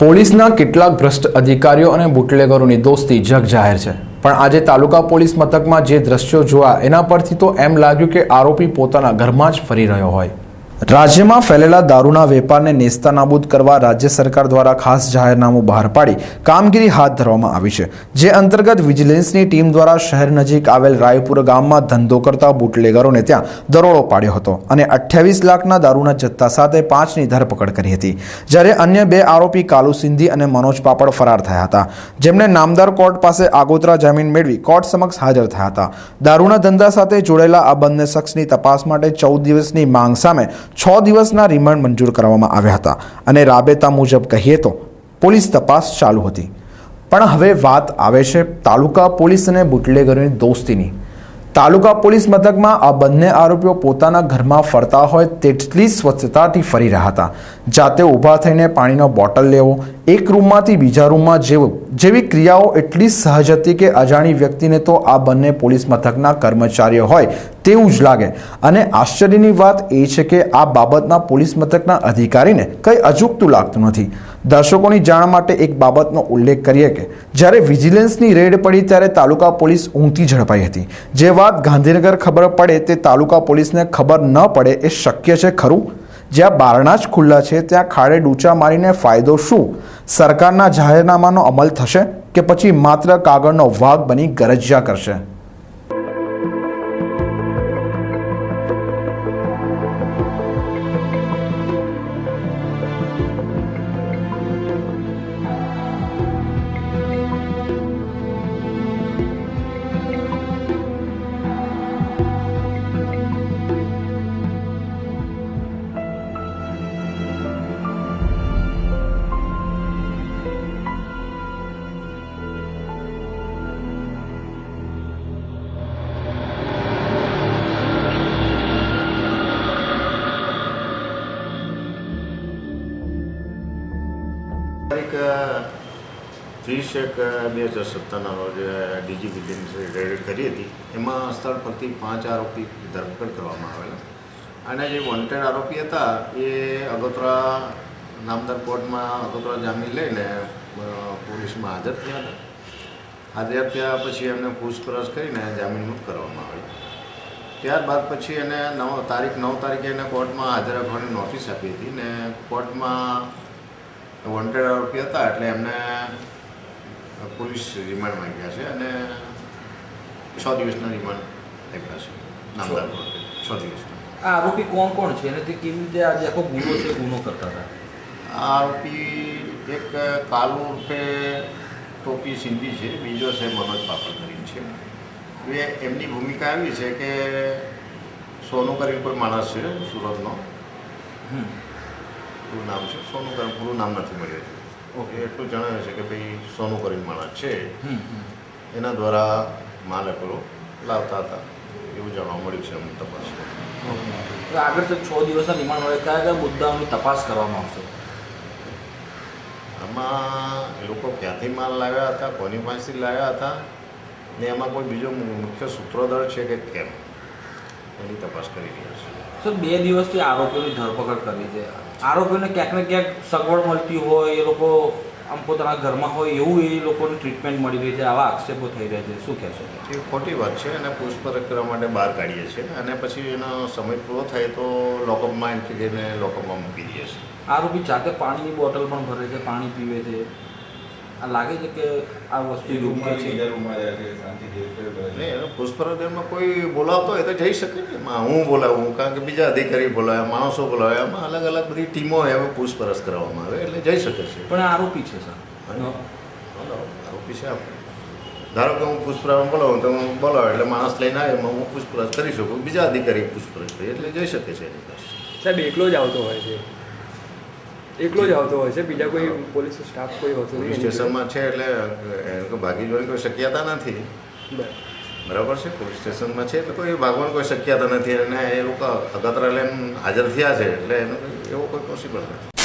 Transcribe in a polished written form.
પોલીસના કેટલાક ભ્રષ્ટ અધિકારીઓ અને બુટલેગરોની દોસ્તી જગ જાહેર છે, પણ આજે તાલુકા પોલીસ મથકમાં જે દ્રશ્યો જોયા એના પરથી તો એમ લાગ્યું કે આરોપી પોતાના ઘરમાં જ ફરી રહ્યો હોય। રાજ્યમાં ફેલેલા દારૂના વેપારને નેસ્તનાબૂદ કરવા રાજ્ય સરકાર દ્વારા ખાસ જાહેરનામું બહાર પાડી કામગીરી હાથ ધરવામાં આવી છે, જે અંતર્ગત વિજિલન્સની ટીમ દ્વારા શહેર નજીક આવેલ રાયપુર ગામમાં ધંધો કરતા બુટલેગરોને ત્યાં દરોડો પાડ્યો હતો અને 28 લાખના દારૂના જથ્થા સાથે 5ની ધરપકડ કરી હતી, જ્યારે અન્ય 2 આરોપી કાલુ સિંધી અને મનોજ પાપડ ફરાર થયા હતા, જેમણે નામદાર કોર્ટ પાસે આગોતરા જામીન મેળવી કોર્ટ સમક્ષ હાજર થયા હતા। દારૂના ધંધા સાથે જોડાયેલા આ બંને શખ્સની તપાસ માટે 14 દિવસની માંગ સામે 6 દિવસના રિમાન્ડ મંજૂર કરવામાં આવ્યા હતા અને રાબેતા મુજબ કહીએ તો પોલીસ તપાસ ચાલુ હતી। પણ હવે વાત આવે છે તાલુકા પોલીસ અને બુટલેગરોની દોસ્તીની। તાલુકા પોલીસ મથકમાં આ બંને આરોપીઓ પોતાના ઘરમાં ફરતા હોય તેટલી સ્વચ્છતાથી ફરી રહ્યા હતા। જાતે ઊભા થઈને પાણીનો બોટલ લેવો, એક રૂમમાંથી બીજા રૂમમાં જેવી ક્રિયાઓ એટલી સહજ હતી કે અજાણી વ્યક્તિને તો આ બંને પોલીસ મથકના કર્મચારીઓ હોય તેવું જ લાગે। અને આશ્ચર્યની વાત એ છે કે આ બાબતના પોલીસ મથકના અધિકારીને કંઈ અજુગતું લાગતું નથી। દર્શકોની જાણ માટે એક બાબતનો ઉલ્લેખ કરીએ કે જ્યારે વિજિલન્સની રેડ પડી ત્યારે તાલુકા પોલીસ ઊંઘતી ઝડપાઈ હતી। જે વાત ગાંધીનગર ખબર પડે તે તાલુકા પોલીસને ખબર ન પડે એ શક્ય છે ખરું? જ્યાં બારણા જ ખુલ્લા છે ત્યાં ખાડે ડૂચા મારીને ફાયદો શું? સરકારના જાહેરનામાનો અમલ થશે કે પછી માત્ર કાગળનો વાઘ બની ગરજ્યા કરશે? તારીખ 30/1/2017 રોજ ડીજી વિજિલન્સે રેડ કરી હતી। એમાં સ્થળ પરથી 5 આરોપી ધરપકડ કરવામાં આવેલા અને જે વોન્ટેડ આરોપી હતા એ અગોતરા નામદાર કોર્ટમાં અગોતરા જામીન લઈને પોલીસમાં હાજર થયા હતા। હાજર થયા પછી એમને પૂછપરછ કરીને જામીન મુક્ત કરવામાં આવેલા। ત્યારબાદ પછી એને તારીખ 9 તારીખે એને કોર્ટમાં હાજર રાખવાની નોટિસ આપી હતી ને કોર્ટમાં વોન્ટેડ આરોપી હતા એટલે એમને પોલીસ રિમાન્ડ માંગ્યા છે અને 6 દિવસના રિમાન્ડ આપ્યા છે નામદાર કોર્ટે। 6 દિવસના। આ આરોપી કોણ કોણ છે અને તે કેવી રીતે આજે આખો ગુનો કરતા હતા? આ આરોપી એક કાલુ ઉર્ફે ટોપી સિંધી છે, બીજો છે મનોજ પાપડ કરીને છે। એમની ભૂમિકા એવી છે કે સોનું કરીને કોઈ માણસ છે સુરતનો, પૂરું નામ છે સોનું કરીને, પૂરું નામ નથી મળ્યું છે। ઓકે, એટલું જણાવે છે કે ભાઈ સોનું કરીને માણસ છે, એના દ્વારા માલ એકલો લાવતા હતા એવું જાણવા મળ્યું છે અમને તપાસમાં। આગળ 6 દિવસના રિમાન્ડ હોય કયા કયા મુદ્દાઓની તપાસ કરવામાં આવશે? આમાં એ લોકો ક્યાંથી માલ લાવ્યા હતા, કોની પાસેથી લાવ્યા હતા ને એમાં કોઈ બીજો મુખ્ય સૂત્રધાર છે કે કેમ એની તપાસ કરી રહ્યા છે। સર, 2 દિવસથી આરોપીઓની ધરપકડ કરી છે। આરોપીઓને ક્યાંક ને ક્યાંક સગવડ મળતી હોય, એ લોકો આમ પોતાના ઘરમાં હોય એવું એ લોકોને ટ્રીટમેન્ટ મળી રહી છે, આવા આક્ષેપો થઈ રહ્યા છે, શું કહેશો? એ ખોટી વાત છે અને પૂછપરછ કરવા માટે બહાર કાઢીએ છીએ અને પછી એનો સમય પૂરો થાય તો લોકઅપમાં એમથી જઈને લોકઅપમાં મૂકી દઈએ છીએ। આરોપી જાતે પાણીની બોટલ પણ ભરે છે, પાણી પીવે છે, આ લાગે છે કે આ વસ્તુ યોગ્ય છે? નહીં, એનો પૂછપરછમાં કોઈ બોલાવતો હોય તો જઈ શકે ને, એમાં હું બોલાવું કારણ કે બીજા અધિકારી બોલાવે, માણસો બોલાવે, એમાં અલગ અલગ બધી ટીમો હોય એમાં પૂછપરછ કરવામાં આવે એટલે જઈ શકે છે। પણ આરોપી છે સર, આરોપી છે આપણે। ધારો કે હું પૂછપરછ બોલાવું તો હું બોલાવે એટલે માણસ લઈને આવે એમાં હું પૂછપરછ કરી શકું, બીજા અધિકારી પૂછપરછ કરી એટલે જઈ શકે છે એની પાસે। સાહેબ એકલો જ આવતો હોય છે? એકલો જ આવતો હોય છે, બીજા કોઈ પોલીસ સ્ટાફ કોઈ હોતો નહીં? પોલીસ સ્ટેશનમાં છે એટલે ભાગી જવાની કોઈ શક્યતા નથી, બરાબર છે? પોલીસ સ્ટેશનમાં છે એટલે કોઈ ભાગવાની કોઈ શક્યતા નથી અને એ લોકો અગતરા લઈને હાજર થયા છે એટલે એનો એવો કોઈ પોસિબલ નથી।